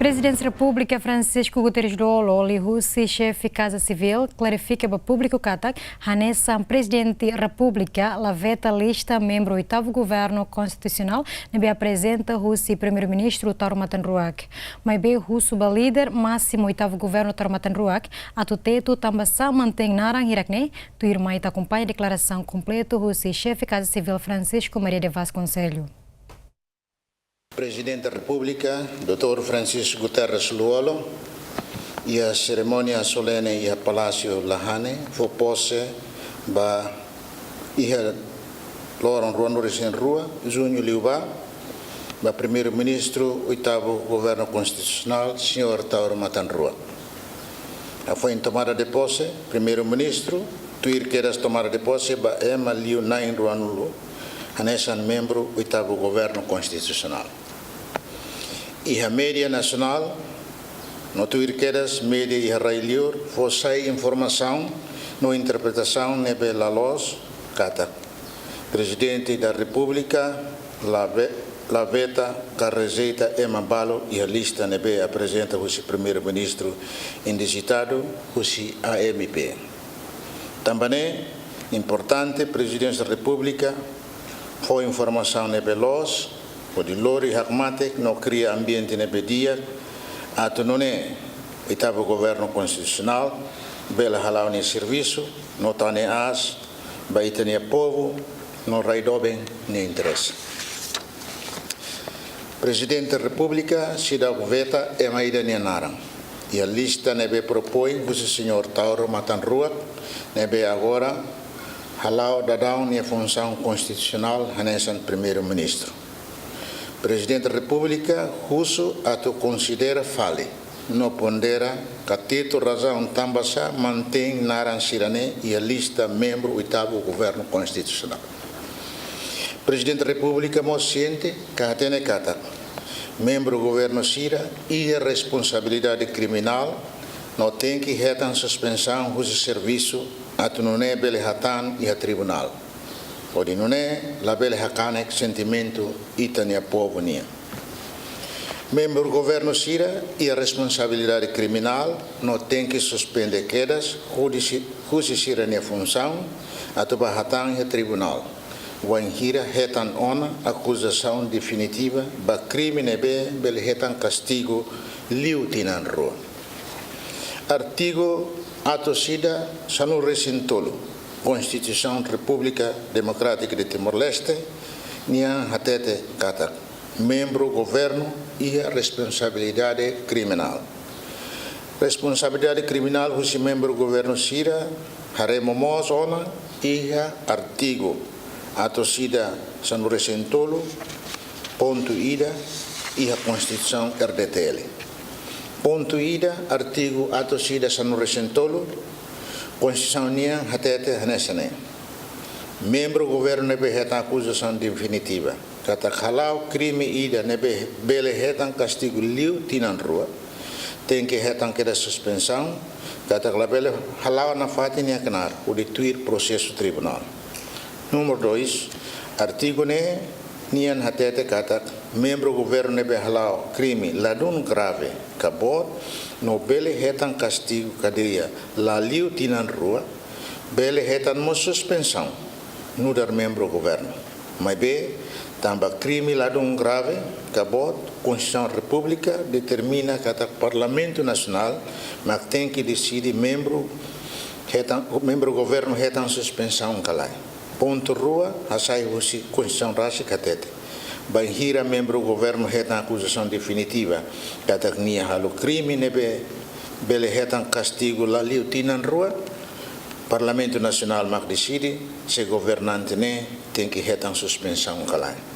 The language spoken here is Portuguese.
Presidente da República Francisco Guterres Lolo, Lihusi, chefe Casa Civil, clarifica para o público que Hanessa, Presidente da República, la veta lista membro do oitavo governo constitucional, nebe apresenta Russi Primeiro-Ministro Tauro Matanruak. Mas bem Russo ba líder máximo oitavo governo Tauro Matanruak, a tuteto também mantém narang hirakne, tu irmã ita acompanha a declaração completa Russi, chefe Casa Civil Francisco Maria de Vasconcelho. Presidente da República, Dr. Francisco Guterres Luolo, e a cerimônia solene e a Palácio Lahane, foi posse ba e a Loran Ruanores em Rua, Junho Liuba, ba Primeiro-Ministro, oitavo Governo Constitucional, Sr. Tauro Matanrua. Foi em tomada de posse, Primeiro-Ministro, tuir queras tomada de posse, ba Ema Liu Nain Ruanulu, Hanessan membro, oitavo Governo Constitucional. E a mídia nacional, no Twitter, mídia e a Railiur, foi informação, no interpretação, nebe la los, cata. Presidente da República, la veta, carrezeita, Balo e a lista nebe apresenta o primeiro-ministro indicitado, o AMP. Também, importante, Presidente da República, foi informação nebe los, o di lori hakmatek no cria ambiente nebe dia, ato non è oitavo governo constitucional, bela halau ne serviço, no tane as, baita ne povo, no raidoben ne interesse. Presidente da República, sida veta e maida ne naran. E a lista nebe propõe o senhor Tauro Matanrua, nebe agora halau dadão ne função constitucional hanesan primeiro-ministro. Presidente da República, Russo, ato considera fale, no pondera, catito razão tambasa, mantém naran sirane e a lista membro oitavo governo constitucional. Presidente da República, mociente, catene cata, membro governo sira e a responsabilidade criminal, no tem que retan suspensão do serviço, ato não é bele hatan e a tribunal. Odi non è la belle hacanek sentimento itania povo nia. Membro governo sira e a responsabilidade criminal não tem que suspender quedas, husi sira nia função, atuba hatan e tribunal. Wanhira hetan ona acusação definitiva, ba crime nebe bele hetan castigo liu tinan rua. Artigo ato sida sanu resintolo. Constituição República Democrática de Timor-Leste, Nian Hatete Qatar, membro governo e a responsabilidade criminal. Responsabilidade criminal, o membro governo Sira, Haremo Mosona e artigo atosida Sanu Recentolo, ponto ida e a Constituição RDTL. Ponto ida, artigo atosida Sanu Recentolo, Constituição Nian Hatete Hanesane. Membro governo nebe hetan acusação definitiva. Kata halau crime ida nebe bele hetan castigo liu tinan rua. Tem que hetan queda suspensão. Kata bele halau na fatin ya kenar o de tuir processo tribunal. Número 2, artigo ne Nian Hatete kata membro governo nebe halau crime ladun grave kabot no bele hetan castigo cadeia la liu tinan rua, bele hetan mo suspensão no dar membro governo. Mas be, tamba crime ladum grave, cabot, Constituição República determina que o Parlamento Nacional, mas tem que decidir membro governo hetan suspensão calai. Ponto rua, asai husi Constituição Rasi catete. Banhira membro governo hetan acusação definitiva, catagnia halo crime nebe bele hetan castigo la liu tinan rua, Parlamento Nacional mak decide se governante ne tem que hetan suspensão calai.